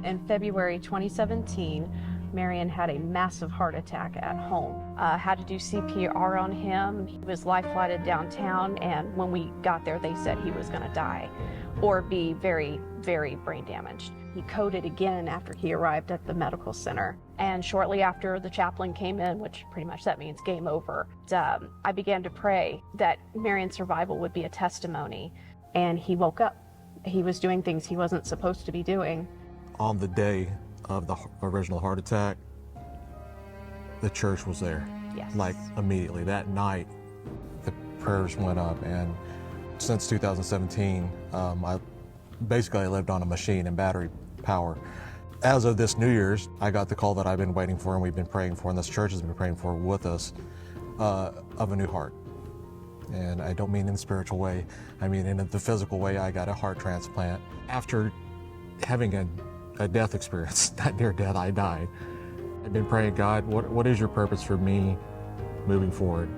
In February 2017, Marion had a massive heart attack at home. Had to do CPR on him. He was life-flighted downtown, and when we got there, they said he was going to die or be very, very brain damaged. He coded again after he arrived at the medical center. And shortly after the chaplain came in, which pretty much that means game over, I began to pray that Marion's survival would be a testimony. And he woke up. He was doing things he wasn't supposed to be doing. On the day of the original heart attack, the church was there. Yes. Like immediately that night, the prayers went up, and since 2017, I lived on a machine and battery power. As of this New Year's, I got the call that I've been waiting for and we've been praying for, and this church has been praying for with us, of a new heart. And I don't mean in the spiritual way, I mean in the physical way. I got a heart transplant. After having a death experience, not near death, I died. I've been praying, God, what is your purpose for me moving forward?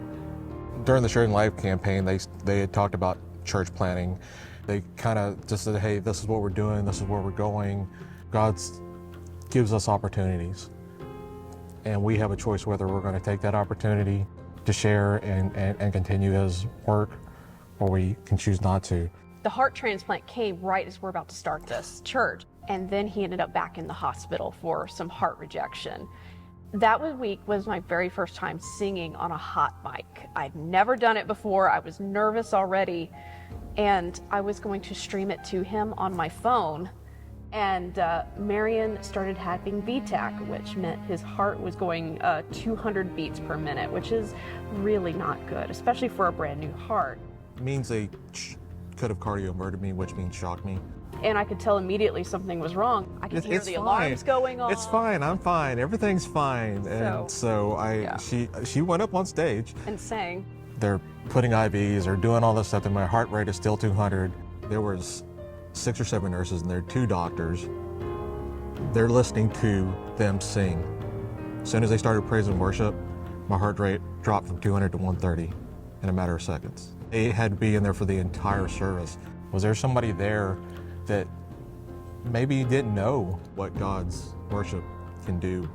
During the Sharing Life campaign, they had talked about church planting. They kind of just said, hey, this is what we're doing, this is where we're going. God gives us opportunities, and we have a choice whether we're going to take that opportunity to share and continue His work, or we can choose not to. The heart transplant came right as we're about to start this church, and then he ended up back in the hospital for some heart rejection. That week was my very first time singing on a hot mic. I'd never done it before. I was nervous already, and I was going to stream it to him on my phone. And Marion started having VTAC, which meant his heart was going 200 beats per minute, which is really not good, especially for a brand new heart. It means they could have cardioverted me, which means shocked me. And I could tell immediately something was wrong. I could hear the alarms going on. It's fine, I'm fine, everything's fine. And so she went up on stage and sang. They're putting IVs or doing all this stuff, and my heart rate is still 200. There was 6 or 7 nurses and there are 2 doctors. They're listening to them sing. As soon as they started praise and worship, my heart rate dropped from 200 to 130 in a matter of seconds. They had to be in there for the entire service. Was there somebody there that maybe didn't know what God's worship can do?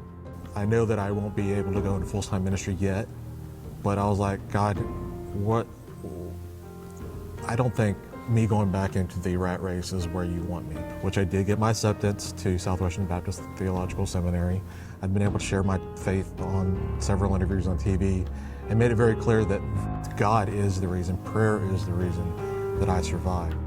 I know that I won't be able to go into full-time ministry yet, but I was like, God, what? I don't think me going back into the rat race is where you want me, which I did get my acceptance to Southwestern Baptist Theological Seminary. I've been able to share my faith on several interviews on TV and made it very clear that God is the reason, prayer is the reason that I survived.